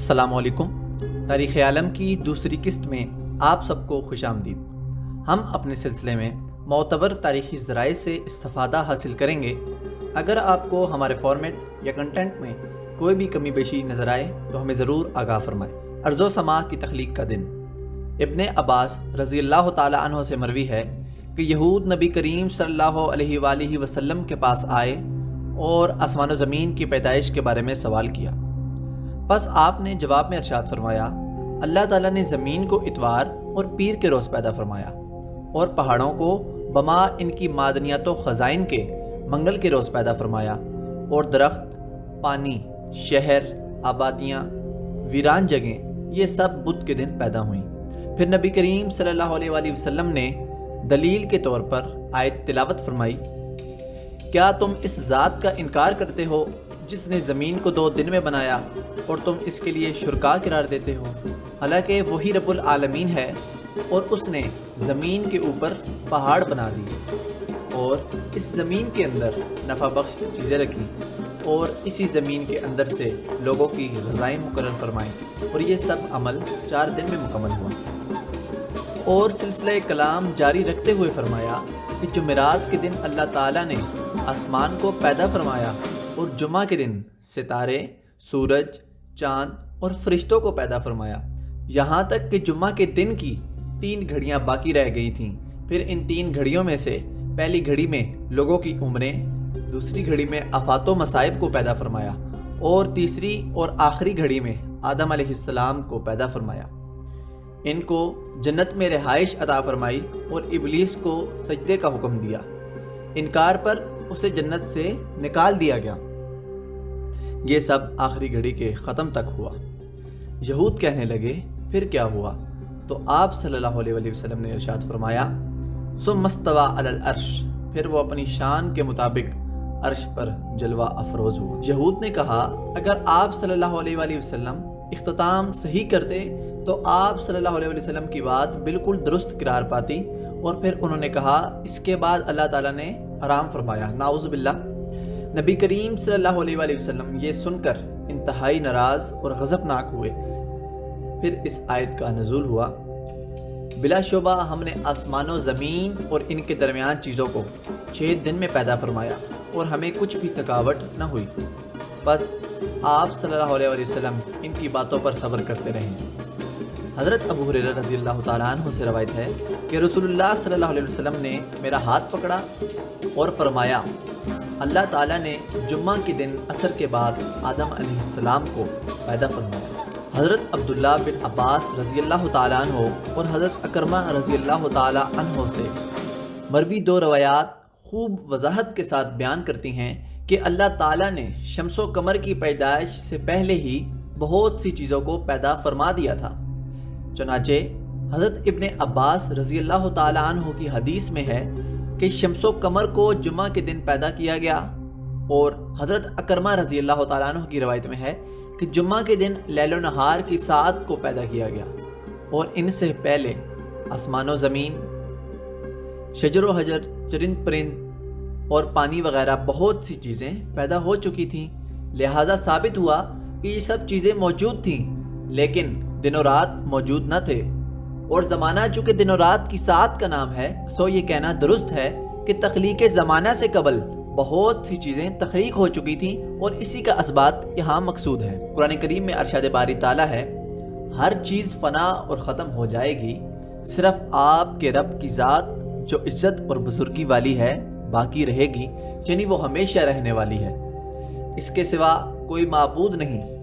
السلام علیکم۔ تاریخ عالم کی دوسری قسط میں آپ سب کو خوش آمدید۔ ہم اپنے سلسلے میں معتبر تاریخی ذرائع سے استفادہ حاصل کریں گے۔ اگر آپ کو ہمارے فارمیٹ یا کنٹینٹ میں کوئی بھی کمی بیشی نظر آئے تو ہمیں ضرور آگاہ فرمائیں۔ ارض و سما کی تخلیق کا دن۔ ابن عباس رضی اللہ تعالیٰ عنہ سے مروی ہے کہ یہود نبی کریم صلی اللہ علیہ وآلہ وسلم کے پاس آئے اور آسمان و زمین کی پیدائش کے بارے میں سوال کیا۔ بس آپ نے جواب میں ارشاد فرمایا، اللہ تعالیٰ نے زمین کو اتوار اور پیر کے روز پیدا فرمایا اور پہاڑوں کو بما ان کی معدنیات و خزائن کے منگل کے روز پیدا فرمایا، اور درخت، پانی، شہر، آبادیاں، ویران جگہیں یہ سب بدھ کے دن پیدا ہوئیں۔ پھر نبی کریم صلی اللہ علیہ وآلہ وسلم نے دلیل کے طور پر آیت تلاوت فرمائی، کیا تم اس ذات کا انکار کرتے ہو جس نے زمین کو 2 دن میں بنایا اور تم اس کے لیے شرکا قرار دیتے ہو؟ حالانکہ وہی رب العالمین ہے، اور اس نے زمین کے اوپر پہاڑ بنا دیے اور اس زمین کے اندر نفع بخش چیزیں رکھی، اور اسی زمین کے اندر سے لوگوں کی غذائیں مقرر فرمائیں، اور یہ سب عمل 4 دن میں مکمل ہوا۔ اور سلسلہ کلام جاری رکھتے ہوئے فرمایا کہ جمعرات کے دن اللہ تعالیٰ نے آسمان کو پیدا فرمایا، اور جمعہ کے دن ستارے، سورج، چاند اور فرشتوں کو پیدا فرمایا، یہاں تک کہ جمعہ کے دن کی 3 گھڑیاں باقی رہ گئی تھیں۔ پھر ان 3 گھڑیوں میں سے پہلی گھڑی میں لوگوں کی عمریں، دوسری گھڑی میں آفات و مصائب کو پیدا فرمایا، اور تیسری اور آخری گھڑی میں آدم علیہ السلام کو پیدا فرمایا۔ ان کو جنت میں رہائش عطا فرمائی اور ابلیس کو سجدے کا حکم دیا۔ انکار پر اسے جنت سے نکال دیا گیا۔ یہ سب آخری گھڑی کے ختم تک ہوا۔ یہود کہنے لگے، پھر کیا ہوا؟ تو آپ صلی اللہ علیہ وآلہ وسلم نے ارشاد فرمایا، ثم استوى علی العرش، پھر وہ اپنی شان کے مطابق عرش پر جلوہ افروز ہوا۔ یہود نے کہا، اگر آپ صلی اللہ علیہ وآلہ وسلم اختتام صحیح کرتے تو آپ صلی اللہ علیہ وسلم کی بات بالکل درست قرار پاتی، اور پھر انہوں نے کہا اس کے بعد اللہ تعالیٰ نے حرام فرمایا، نعوذ باللہ۔ نبی کریم صلی اللہ علیہ وآلہ وسلم یہ سن کر انتہائی ناراض اور غضبناک ہوئے۔ پھر اس آیت کا نزول ہوا، بلا شبہ ہم نے آسمان و زمین اور ان کے درمیان چیزوں کو 6 دن میں پیدا فرمایا، اور ہمیں کچھ بھی تھکاوٹ نہ ہوئی۔ بس آپ صلی اللہ علیہ وآلہ وسلم ان کی باتوں پر صبر کرتے رہیں۔ حضرت ابو ہریرہ رضی اللہ تعالیٰ عنہ سے روایت ہے کہ رسول اللہ صلی اللہ علیہ وسلم نے میرا ہاتھ پکڑا اور فرمایا، اللہ تعالیٰ نے جمعہ کے دن عصر کے بعد آدم علیہ السلام کو پیدا فرمایا۔ حضرت عبداللہ بن عباس رضی اللہ تعالیٰ عنہ اور حضرت اکرمہ رضی اللہ تعالیٰ عنہ سے مروی 2 روایات خوب وضاحت کے ساتھ بیان کرتی ہیں کہ اللہ تعالیٰ نے شمس و قمر کی پیدائش سے پہلے ہی بہت سی چیزوں کو پیدا فرما دیا تھا۔ چنانچہ حضرت ابن عباس رضی اللہ تعالیٰ عنہ کی حدیث میں ہے کہ شمس و قمر کو جمعہ کے دن پیدا کیا گیا، اور حضرت اکرمہ رضی اللہ تعالیٰ عنہ کی روایت میں ہے کہ جمعہ کے دن لیل و نہار کی ساعت کو پیدا کیا گیا، اور ان سے پہلے آسمان و زمین، شجر و حجر، چرند پرند اور پانی وغیرہ بہت سی چیزیں پیدا ہو چکی تھیں۔ لہٰذا ثابت ہوا کہ یہ سب چیزیں موجود تھیں، لیکن دن و رات موجود نہ تھے، اور زمانہ چونکہ دن و رات کی ساعت کا نام ہے، سو یہ کہنا درست ہے کہ تخلیق زمانہ سے قبل بہت سی چیزیں تخلیق ہو چکی تھیں، اور اسی کا اثبات یہاں مقصود ہے۔ قرآن کریم میں ارشاد باری تعالیٰ ہے، ہر چیز فنا اور ختم ہو جائے گی، صرف آپ کے رب کی ذات جو عزت اور بزرگی والی ہے باقی رہے گی، یعنی وہ ہمیشہ رہنے والی ہے۔ اس کے سوا کوئی معبود نہیں،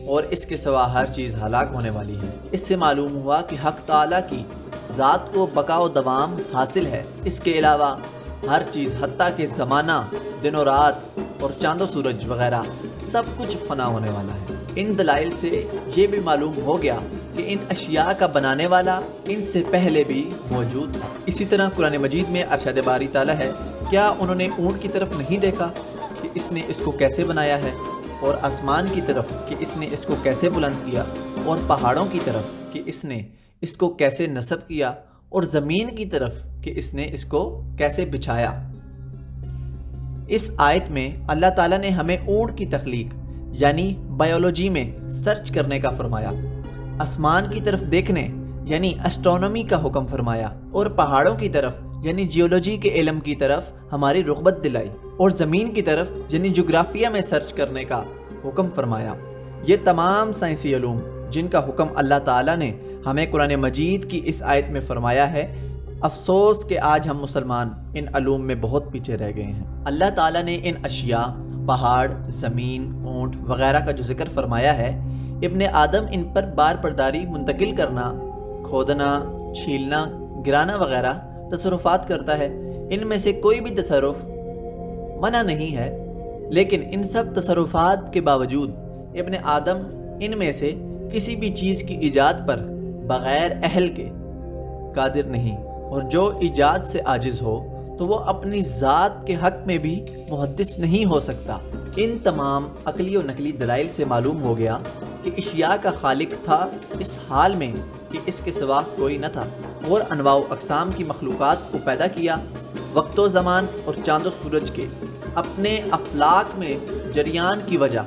اور اس کے سوا ہر چیز ہلاک ہونے والی ہے۔ اس سے معلوم ہوا کہ حق تعالیٰ کی ذات کو بقا و دوام حاصل ہے۔ اس کے علاوہ ہر چیز حتیٰ کہ زمانہ، دن و رات اور چاند و سورج وغیرہ سب کچھ فنا ہونے والا ہے۔ ان دلائل سے یہ بھی معلوم ہو گیا کہ ان اشیاء کا بنانے والا ان سے پہلے بھی موجود تھا۔ اسی طرح قرآن مجید میں ارشاد باری تعالیٰ ہے، کیا انہوں نے اونٹ کی طرف نہیں دیکھا کہ اس نے اس کو کیسے بنایا ہے، اور آسمان کی طرف کہ اس نے اس کو کیسے بلند کیا، اور پہاڑوں کی طرف کہ اس نے اس کو کیسے نصب کیا، اور زمین کی طرف کہ اس نے اس کو کیسے بچھایا۔ اس آیت میں اللہ تعالیٰ نے ہمیں اونٹ کی تخلیق یعنی بایولوجی میں سرچ کرنے کا فرمایا، آسمان کی طرف دیکھنے یعنی اسٹرونومی کا حکم فرمایا، اور پہاڑوں کی طرف یعنی جیولوجی کے علم کی طرف ہماری رغبت دلائی، اور زمین کی طرف یعنی جغرافیہ میں سرچ کرنے کا حکم فرمایا۔ یہ تمام سائنسی علوم جن کا حکم اللہ تعالیٰ نے ہمیں قرآن مجید کی اس آیت میں فرمایا ہے، افسوس کہ آج ہم مسلمان ان علوم میں بہت پیچھے رہ گئے ہیں۔ اللہ تعالیٰ نے ان اشیاء، پہاڑ، زمین، اونٹ وغیرہ کا جو ذکر فرمایا ہے، ابن آدم ان پر بار برداری منتقل کرنا، کھودنا، چھیلنا، گرانا وغیرہ تصرفات کرتا ہے۔ ان میں سے کوئی بھی تصرف منع نہیں ہے، لیکن ان سب تصرفات کے باوجود ابن آدم ان میں سے کسی بھی چیز کی ایجاد پر بغیر اہل کے قادر نہیں، اور جو ایجاد سے عاجز ہو تو وہ اپنی ذات کے حق میں بھی محدث نہیں ہو سکتا۔ ان تمام عقلی و نقلی دلائل سے معلوم ہو گیا کہ اشیاء کا خالق تھا اس حال میں کہ اس کے سوا کوئی نہ تھا، اور انواع و اقسام کی مخلوقات کو پیدا کیا۔ وقت و زمان اور چاند و سورج کے اپنے افلاک میں جریان کی وجہ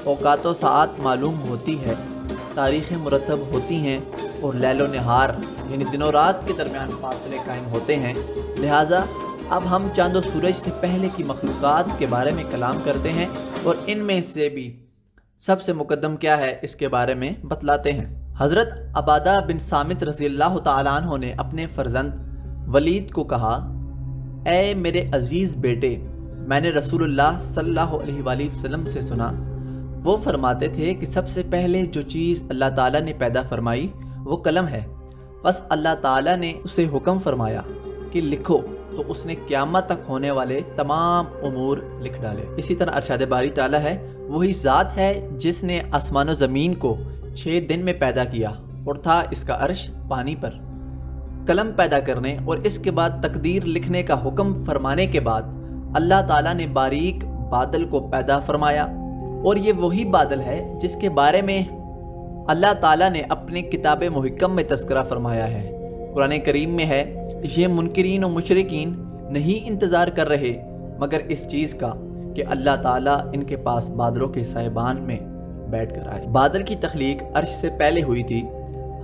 اوقات و ساعات معلوم ہوتی ہے، تاریخیں مرتب ہوتی ہیں، اور لیل و نہار یعنی دن و رات کے درمیان فاصلے قائم ہوتے ہیں۔ لہٰذا اب ہم چاند و سورج سے پہلے کی مخلوقات کے بارے میں کلام کرتے ہیں، اور ان میں سے بھی سب سے مقدم کیا ہے اس کے بارے میں بتلاتے ہیں۔ حضرت عبادہ بن صامت رضی اللہ تعالیٰ عنہ نے اپنے فرزند ولید کو کہا، اے میرے عزیز بیٹے، میں نے رسول اللہ صلی اللہ علیہ وآلہ وسلم سے سنا، وہ فرماتے تھے کہ سب سے پہلے جو چیز اللہ تعالیٰ نے پیدا فرمائی وہ قلم ہے، بس اللہ تعالیٰ نے اسے حکم فرمایا کہ لکھو، تو اس نے قیامت تک ہونے والے تمام امور لکھ ڈالے۔ اسی طرح ارشاد باری تعالیٰ ہے، وہی ذات ہے جس نے آسمان و زمین کو 6 دن میں پیدا کیا، اور تھا اس کا عرش پانی پر۔ قلم پیدا کرنے اور اس کے بعد تقدیر لکھنے کا حکم فرمانے کے بعد اللہ تعالیٰ نے باریک بادل کو پیدا فرمایا، اور یہ وہی بادل ہے جس کے بارے میں اللہ تعالیٰ نے اپنے کتاب محکم میں تذکرہ فرمایا ہے۔ قرآن کریم میں ہے، یہ منکرین و مشرکین نہیں انتظار کر رہے مگر اس چیز کا کہ اللہ تعالیٰ ان کے پاس بادلوں کے سائبان میں بیٹھ کر آئے۔ بادل کی تخلیق عرش سے پہلے ہوئی تھی۔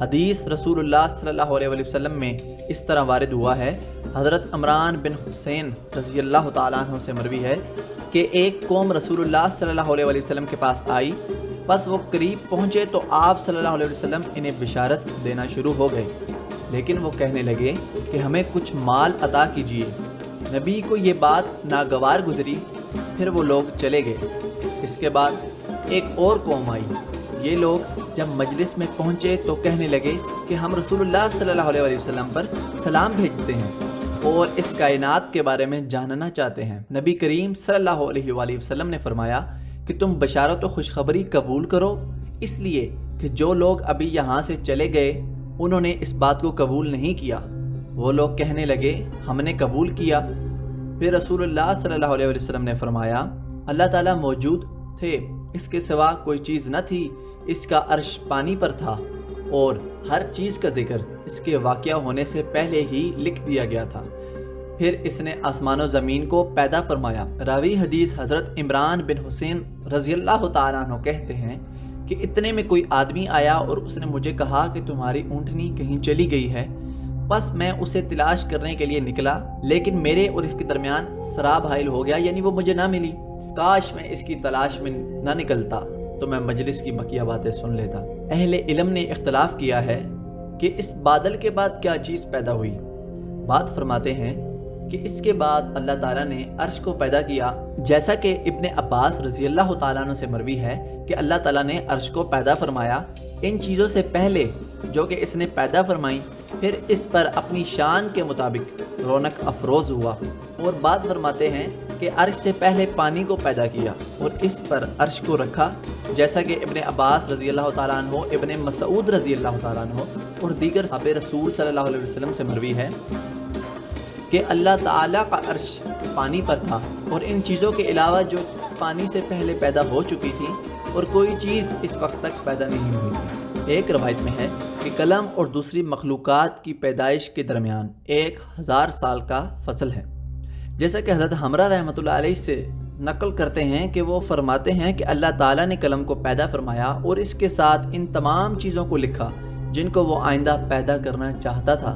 حدیث رسول اللہ صلی اللہ علیہ وسلم میں اس طرح وارد ہوا ہے، حضرت عمران بن حسین رضی اللہ تعالیٰ عنہ سے مروی ہے کہ ایک قوم رسول اللہ صلی اللہ علیہ وسلم کے پاس آئی، بس وہ قریب پہنچے تو آپ صلی اللہ علیہ وسلم انہیں بشارت دینا شروع ہو گئے، لیکن وہ کہنے لگے کہ ہمیں کچھ مال عطا کیجیے۔ نبی کو یہ بات ناگوار گزری، پھر وہ لوگ چلے گئے۔ اس کے بعد ایک اور قوم آئی، یہ لوگ جب مجلس میں پہنچے تو کہنے لگے کہ ہم رسول اللہ صلی اللہ علیہ وسلم پر سلام بھیجتے ہیں اور اس کائنات کے بارے میں جاننا چاہتے ہیں۔ نبی کریم صلی اللہ علیہ وآلہ وسلم نے فرمایا کہ تم بشارت و خوشخبری قبول کرو، اس لیے کہ جو لوگ ابھی یہاں سے چلے گئے انہوں نے اس بات کو قبول نہیں کیا۔ وہ لوگ کہنے لگے ہم نے قبول کیا۔ پھر رسول اللہ صلی اللہ علیہ وسلم نے فرمایا، اللہ تعالیٰ موجود تھے، اس کے سوا کوئی چیز نہ تھی، اس کا عرش پانی پر تھا، اور ہر چیز کا ذکر اس کے واقعہ ہونے سے پہلے ہی لکھ دیا گیا تھا۔ پھر اس نے آسمان و زمین کو پیدا فرمایا۔ راوی حدیث حضرت عمران بن حسین رضی اللہ تعالیٰ عنہ کہتے ہیں کہ اتنے میں کوئی آدمی آیا اور اس نے مجھے کہا کہ تمہاری اونٹنی کہیں چلی گئی ہے، بس میں اسے تلاش کرنے کے لیے نکلا، لیکن میرے اور اس کے درمیان سراب حائل ہو گیا، یعنی وہ مجھے نہ ملی۔ کاش میں اس کی تلاش میں نہ نکلتا تو میں مجلس کی بقیہ باتیں سن لیتا۔ اہل علم نے اختلاف کیا ہے کہ اس بادل کے بعد کیا چیز پیدا ہوئی۔ بات فرماتے ہیں کہ اس کے بعد اللہ تعالیٰ نے عرش کو پیدا کیا، جیسا کہ ابن عباس رضی اللہ تعالیٰ عنہ سے مروی ہے کہ اللہ تعالیٰ نے عرش کو پیدا فرمایا ان چیزوں سے پہلے جو کہ اس نے پیدا فرمائی، پھر اس پر اپنی شان کے مطابق رونق افروز ہوا۔ اور بات فرماتے ہیں کہ عرش سے پہلے پانی کو پیدا کیا اور اس پر عرش کو رکھا، جیسا کہ ابن عباس رضی اللہ تعالیٰ عنہ، ابن مسعود رضی اللہ تعالیٰ عنہ اور دیگر صحابہ رسول صلی اللہ علیہ وسلم سے مروی ہے کہ اللہ تعالیٰ کا عرش پانی پر تھا، اور ان چیزوں کے علاوہ جو پانی سے پہلے پیدا ہو چکی تھی، اور کوئی چیز اس وقت تک پیدا نہیں ہوئی تھی۔ ایک روایت میں ہے کہ قلم اور دوسری مخلوقات کی پیدائش کے درمیان 1000 سال کا فصل ہے، جیسا کہ حضرت حمرہ رحمۃ اللہ علیہ سے نقل کرتے ہیں کہ وہ فرماتے ہیں کہ اللہ تعالیٰ نے قلم کو پیدا فرمایا اور اس کے ساتھ ان تمام چیزوں کو لکھا جن کو وہ آئندہ پیدا کرنا چاہتا تھا۔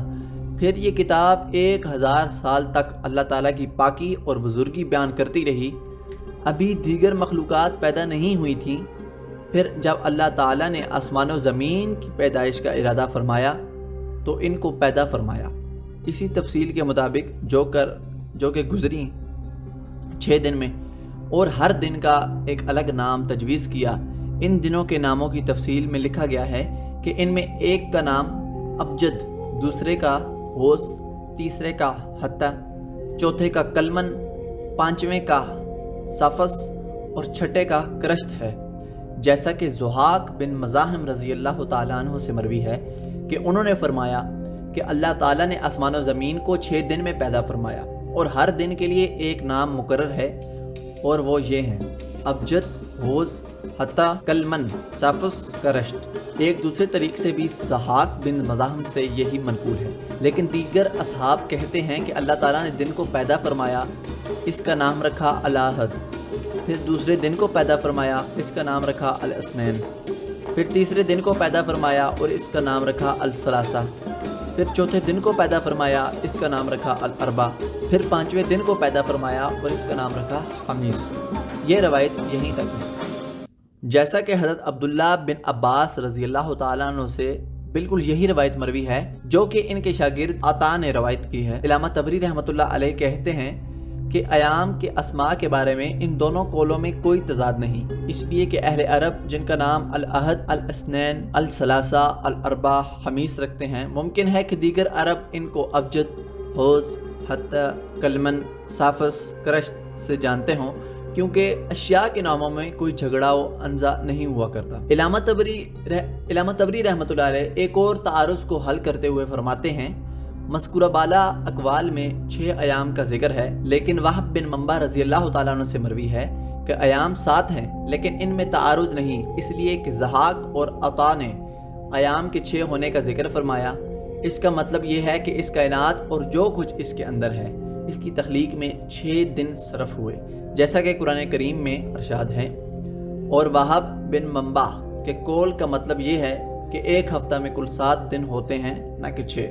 پھر یہ کتاب 1000 سال تک اللہ تعالیٰ کی پاکی اور بزرگی بیان کرتی رہی۔ ابھی دیگر مخلوقات پیدا نہیں ہوئی تھیں۔ پھر جب اللہ تعالیٰ نے آسمان و زمین کی پیدائش کا ارادہ فرمایا تو ان کو پیدا فرمایا۔ اسی تفصیل کے مطابق جو کہ گزری 6 دن میں، اور ہر دن کا ایک الگ نام تجویز کیا۔ ان دنوں کے ناموں کی تفصیل میں لکھا گیا ہے کہ ان میں ایک کا نام ابجد، دوسرے کا ہوز، تیسرے کا حتی، چوتھے کا کلمن، پانچویں کا صافس اور چھٹے کا کرشت ہے۔ جیسا کہ ضحاک بن مزاحم رضی اللہ تعالیٰ عنہ سے مروی ہے کہ انہوں نے فرمایا کہ اللہ تعالیٰ نے آسمان و زمین کو 6 دن میں پیدا فرمایا، اور ہر دن کے لیے ایک نام مقرر ہے، اور وہ یہ ہیں: ابجد، ہوز، حتی، کلمن، صافس، کرشت۔ ایک دوسرے طریق سے بھی ضحاک بن مزاحم سے یہی منقول ہے، لیکن دیگر اصحاب کہتے ہیں کہ اللہ تعالیٰ نے دن کو پیدا فرمایا، اس کا نام رکھا الاحد، پھر دوسرے دن کو پیدا فرمایا، اس کا نام رکھا الاثنین، پھر تیسرے دن کو پیدا فرمایا اور اس کا نام رکھا الثلاثہ، پھر چوتھے دن کو پیدا فرمایا، اس کا نام رکھا الاربع، پھر پانچویں دن کو پیدا فرمایا اور اس کا نام رکھا خمیس۔ یہ روایت یہیں تک ہے۔ جیسا کہ حضرت عبداللہ بن عباس رضی اللہ تعالیٰ عنہ سے بالکل یہی روایت مروی ہے جو کہ ان کے شاگرد عطا نے روایت کی ہے۔ علامہ طبری رحمۃ اللہ علیہ کہتے ہیں کہ ایام کے اسماء کے بارے میں ان دونوں قولوں میں کوئی تضاد نہیں، اس لیے کہ اہل عرب جن کا نام الاحد، الاثنین، الثلاثہ، الاربع، خمیس رکھتے ہیں، ممکن ہے کہ دیگر عرب ان کو ابجد، ہوز، حتی، کلمن، صافس، کرشت سے جانتے ہوں، کیونکہ اشیاء کے ناموں میں کوئی جھگڑا و انزا نہیں ہوا کرتا۔ علامہ طبری رحمۃ اللہ علیہ ایک اور تعارض کو حل کرتے ہوئے فرماتے ہیں: مذکورہ بالا اقوال میں 6 ایام کا ذکر ہے، لیکن وہب بن منبع رضی اللہ تعالیٰ عنہ سے مروی ہے کہ ایام 7 ہیں، لیکن ان میں تعارض نہیں، اس لیے کہ ضحاک اور عطا نے ایام کے 6 ہونے کا ذکر فرمایا۔ اس کا مطلب یہ ہے کہ اس کائنات اور جو کچھ اس کے اندر ہے، اس کی تخلیق میں 6 دن صرف ہوئے، جیسا کہ قرآن کریم میں ارشاد ہے۔ اور وہب بن منبع کے قول کا مطلب یہ ہے کہ ایک ہفتہ میں کل 7 دن ہوتے ہیں، نہ کہ 6۔